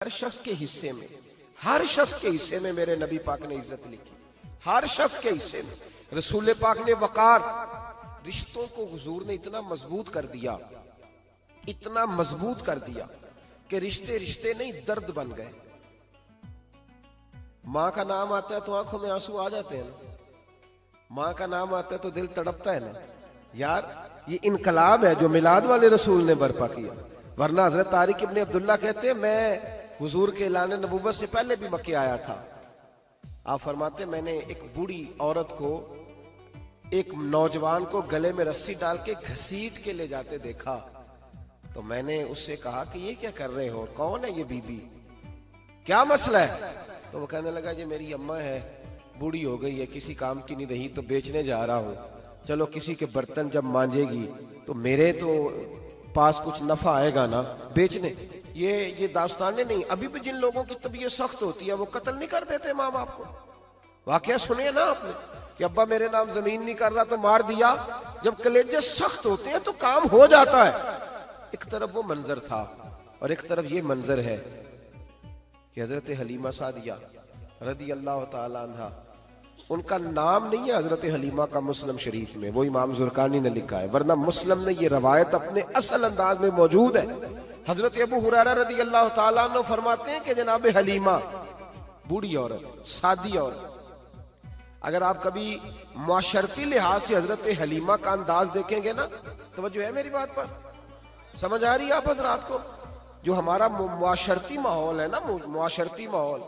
हर शख्स के हिस्से में, हर शख्स के हिस्से में मेरे नबी पाक ने इज्जत लिखी। हर शख्स के हिस्से में रसूल पाक ने वकार, रिश्तों को हुजूर ने इतना मजबूत कर दिया, इतना मजबूत कर दिया कि रिश्ते रिश्ते नहीं दर्द बन गए। माँ का नाम आता है तो आंखों में आंसू आ जाते हैं ना, माँ का नाम आता है तो दिल तड़पता है ना। यार ये इनकलाब है जो मिलाद वाले रसूल ने बर्पा किया। वरना हजरत तारिक इब्ने अब्दुल्ला कहते हैं मैं हुजूर के ऐलान नबूवत से पहले भी मक्के आया था। आप फरमाते मैंने एक बूढ़ी औरत को, एक नौजवान को गले में रस्सी डाल के घसीट के ले जाते देखा, तो मैंने उससे कहा कि ये क्या कर रहे हो, कौन है ये बीबी, क्या मसला है? तो वो कहने लगा जी मेरी अम्मा है, बूढ़ी हो गई है, किसी काम की नहीं रही तो बेचने जा रहा हूँ, चलो किसी के बर्तन जब मांजेगी तो मेरे तो पास कुछ नफा आएगा ना बेचने। ये दास्तानें नहीं। अभी भी जिन लोगों की तबीयत सख्त होती है वो कत्ल नहीं कर देते माँ बाप को। वाकया सुनिए ना आपने कि अब्बा मेरे नाम जमीन नहीं कर रहा तो मार दिया। जब कलेजे सख्त होते हैं तो काम हो जाता है। एक तरफ वो मंजर था और एक तरफ ये मंजर है कि हजरत हलीमा सादिया रदी अल्लाह ताला अन्हा, उनका नाम नहीं है हजरत हलीमा का मुस्लिम शरीफ में, वो इमाम जुरकानी ने लिखा है, वरना मुस्लिम में ये रवायत अपने असल अंदाज में मौजूद है। हजरत अबू हुरैरा रदी अल्लाह ताला अन्हु फरमाते हैं कि जनाब हलीमा बूढ़ी औरत, सादी औरत। अगर आप कभी मुआशरती लिहाज से हजरत हलीमा का अंदाज देखेंगे ना, तवज्जो है मेरी बात पर, समझ आ रही है आप हजरात को? जो हमारा मुआशरती माहौल है ना, मुआशरती माहौल,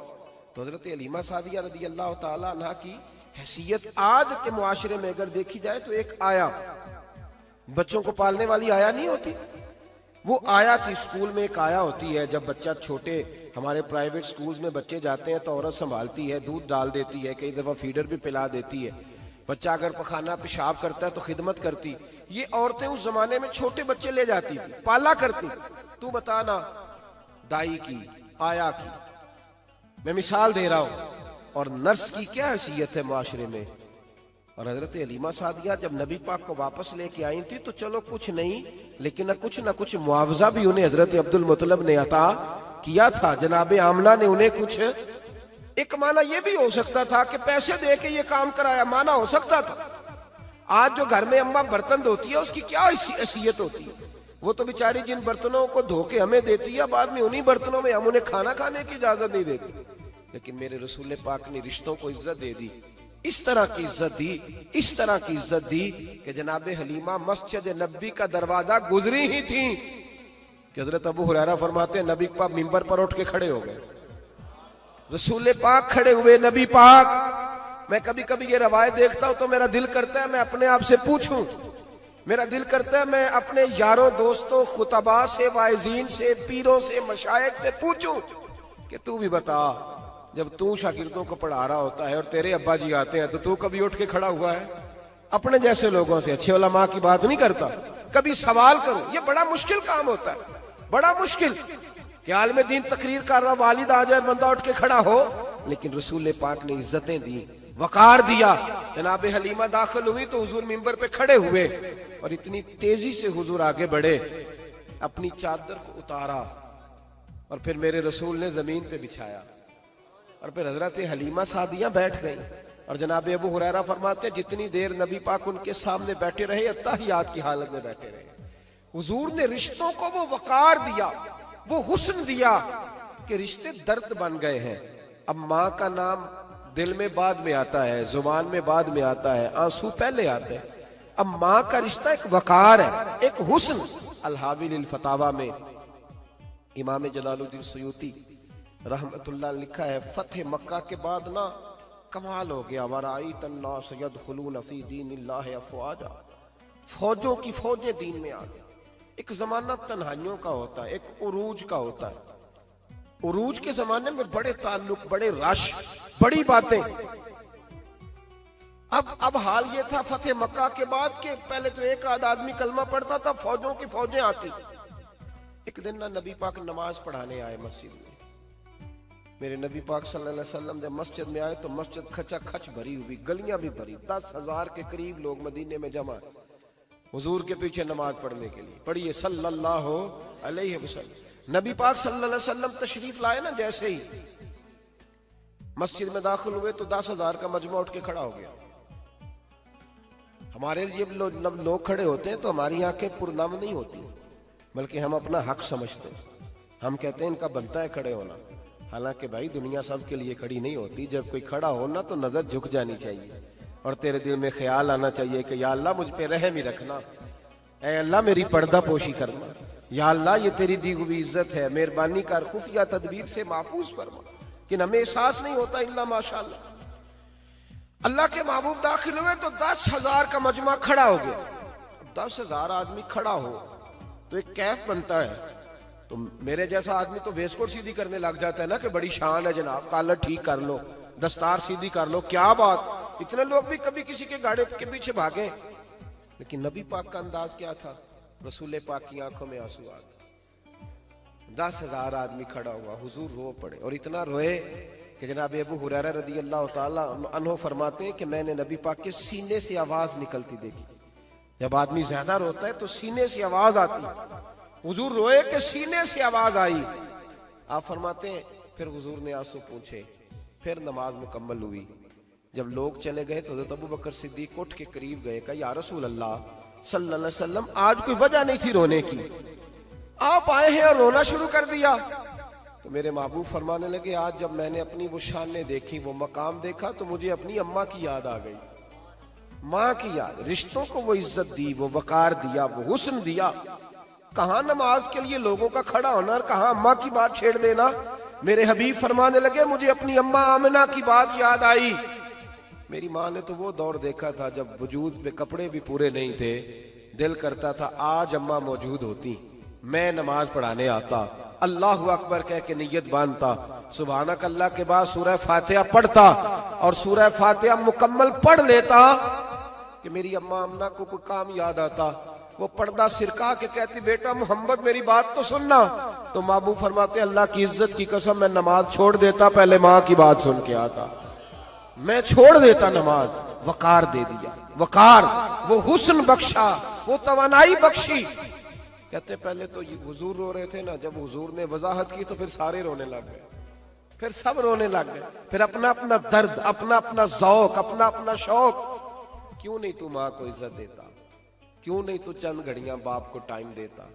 तो हजरत हलीमा सादिया रदी अल्लाह ताला अन्हा की हैसियत आज के मुआशरे में अगर देखी जाए तो एक आया, बच्चों को पालने वाली आया नहीं होती, वो आया थी। स्कूल में एक आया होती है, जब बच्चा छोटे हमारे प्राइवेट स्कूल्स में बच्चे जाते हैं तो औरत संभालती है, दूध डाल देती है, कई दफा फीडर भी पिला देती है। बच्चा अगर पखाना पेशाब करता है तो खिदमत करती। ये औरतें उस जमाने में छोटे बच्चे ले जाती थी, पाला करती। तू बताना दाई की, आया की, मैं मिसाल दे रहा हूं। और नर्स की क्या हैसियत है मुआशरे में। और हजरत हलीमा सादिया जब नबी पाक को वापस लेके आई थी तो चलो कुछ नहीं, लेकिन ना कुछ मुआवजा भी उन्हें हजरत अब्दुल मुत्तलिब ने अता किया था। जनाबे आमना ने उन्हें कुछ, एक माना यह भी हो सकता था कि पैसे दे के ये काम कराया, माना हो सकता था। आज जो घर में अम्मा बर्तन धोती है उसकी क्या हैसियत होती है? वो तो बेचारी जिन बर्तनों को धो के हमें देती है, बाद में उन्हीं बर्तनों में हम उन्हें खाना खाने की इजाजत नहीं देती। लेकिन मेरे रसूल पाक ने रिश्तों को इज्जत दे दी, इस तरह की इज्जत दी, इस तरह की इज्जत दी कि जनाबे हलीमा मस्जिद नबी का दरवाजा गुजरी ही थी कि हजरत अबू हुरैरा फरमाते हैं नबी पाक मिंबर पर उठ के खड़े हो गए। रसूल पाक खड़े हुए, नबी पाक। मैं कभी कभी ये रवायत देखता हूं तो मेरा दिल करता है मैं अपने आप से पूछूं, मेरा दिल करता है मैं अपने यारों दोस्तों खुतबा से, वाइजीन से, पीरों से, मशाइख से पूछूं कि तू भी बता, जब तू शागिर्दों को पढ़ा रहा होता है और तेरे अब्बा जी आते हैं तो तू कभी उठ के खड़ा हुआ है? अपने जैसे लोगों से, अच्छे उलमा की बात नहीं करता, कभी सवाल करो। ये बड़ा मुश्किल काम होता है, बड़ा मुश्किल कि आलिम दीन तकरीर कर रहा, वालिद आ जाए, बंदा उठ के खड़ा हो। लेकिन रसूल पाक ने इज्जतें दी, वकार दिया। जनाब हलीमा दाखिल हुई तो हुजूर मिंबर पे खड़े हुए और इतनी तेजी से हुजूर आगे बढ़े, अपनी चादर को उतारा और फिर मेरे रसूल ने जमीन पे बिछाया और फिर हजरत हलीमा सादिया बैठ गई। और जनाब अबू हुरैरा फरमाते जितनी देर नबी पाक उनके सामने बैठे रहे, अत्तहियात की हालत में बैठे रहे। हुजूर ने रिश्तों को वो वकार दिया, वो हुस्न दिया कि रिश्ते दर्द बन गए हैं। अब माँ का नाम दिल में बाद में आता है, जुबान में बाद में आता है, आंसू पहले आते हैं। अब माँ का रिश्ता एक वकार है, एक हुस्न। अल-हावी लिल फतावा में इमाम जलालुद्दीन सयूती रहमतुल्लाह लिखा है, फतेह मक्का के बाद ना कमाल हो गया, वराईत अन्नास यदखुलून फी दीनिल्लाहि अफवाजा, फौजों की फौजें दीन में आ गई। एक जमाना तन्हाइयों का होता है, एक उरूज का होता है। उरूज के जमाने में बड़े ताल्लुक, बड़े रश, बड़ी बातें। अब हाल ये था फतेह मक्का के बाद के पहले तो एक आध आदमी कलमा पढ़ता था, फौजों की फौजें आती। एक दिन ना नबी पाक नमाज पढ़ाने आए मस्जिद में। मेरे नबी पाक सल्लल्लाहु अलैहि वसल्लम जब मस्जिद में आए तो मस्जिद खचा खच भरी हुई, गलियां भी भरी, 10,000 के करीब लोग मदीने में जमा हुजूर के पीछे नमाज पढ़ने के लिए। पढ़िए सल्लल्लाहु अलैहि वसल्लम। नबी पाक सल्लल्लाहु अलैहि वसल्लम तशरीफ लाए ना, जैसे ही मस्जिद में दाखिल हुए तो 10,000 का मजमा उठ के खड़ा हो गया। हमारे लिए लोग खड़े होते हैं तो हमारी आंखें पुरनम नहीं होती, बल्कि हम अपना हक समझते हैं। हम कहते हैं इनका बनता है खड़े होना, हालांकि भाई दुनिया सब के लिए खड़ी नहीं होती। जब कोई खड़ा हो ना तो नजर झुक जानी चाहिए और तेरे दिल में ख्याल आना चाहिए कि या अल्लाह मुझ पे रहम ही रखना, ऐ अल्लाह मेरी पर्दा पोशी करना, या अल्लाह ये तेरी दी हुई इज्जत है, मेहरबानी कर खुफिया तदबीर से महफूज फरमा। कि हमें एहसास नहीं होता इल्ला माशाअल्लाह। अल्लाह के महबूब दाखिल हुए तो 10,000 का मजमा खड़ा हो गया। 10,000 आदमी खड़ा हो तो एक कैफ बनता है। तो मेरे जैसा आदमी तो वेस्टकोट सीधी करने लग जाता है ना कि बड़ी शान है जनाब, कॉलर ठीक कर लो, दस्तार सीधी कर लो, क्या बात। इतने लोग भी कभी किसी के गाड़े के पीछे भागे, लेकिन नबी पाक का अंदाज क्या था? रसूल पाक की आंखों में आंसू आ गए। 10,000 आदमी खड़ा हुआ, हुजूर रो पड़े और इतना रोए कि जनाब अबू हुरैरा रदी अल्लाह ताला अन्हु फरमाते हैं कि मैंने नबी पाक के सीने से आवाज निकलती देखी। जब आदमी ज्यादा रोता है तो सीने से आवाज आती। हुजूर रोए कि सीने से आवाज आई। आप फरमाते हैं फिर हुजूर ने आंसू पूछे, फिर नमाज मुकम्मल हुई। जब लोग चले गए तो हज़रत अबू बकर सिद्दीक उठ के करीब गए, कहा या रसूल अल्लाह सल्लल्लाहु अलैहि वसल्लम, आज कोई वजह नहीं थी रोने की, आप आए हैं और रोना शुरू कर दिया। तो मेरे महबूब फरमाने लगे, आज जब मैंने अपनी वो शानें देखी, वो मकाम देखा, तो मुझे अपनी अम्मा की याद आ गई, माँ की याद। रिश्तों को वो इज्जत दी, वो वकार दिया, वो हुस्न दिया। कहाँ नमाज के लिए लोगों का खड़ा होना और कहाँ अम्मा की बात छेड़ देना। मेरे हबीब फरमाने लगे, मुझे अपनी अम्मा आमिना की बात याद आई। मेरी माँ ने तो वो दौर देखा था जब वजूद पे कपड़े भी पूरे नहीं थे, दिल करता था आज अम्मा मौजूद होती, मैं नमाज पढ़ाने आता, अल्लाहु अकबर कह के नियत बांधता, सुभानक अल्लाह के बाद सूरह फातिहा पढ़ता और सूरह फातिहा मुकम्मल पढ़ लेता कि मेरी अम्मा अम्मा को कोई काम याद आता। वो पर्दा सिरका के कहती, बेटा मोहम्मद मेरी बात तो सुनना। तो महबूब फरमाते, अल्लाह की इज्जत की कसम मैं नमाज छोड़ देता, पहले माँ की बात सुन के आता, मैं छोड़ देता नमाज। वकार दे दिया, वकार, वो हुस्न बख्शा, वो तवानाई बख्शी। कहते पहले तो हुजूर रो रहे थे ना, जब हुजूर ने वजाहत की तो फिर सारे रोने लग गए, फिर सब रोने लग गए, फिर अपना अपना दर्द, अपना अपना ज़ौक़, अपना अपना शौक। क्यों नहीं तू माँ को इज्जत देता, क्यों नहीं तू चंद घड़ियां बाप को टाइम देता।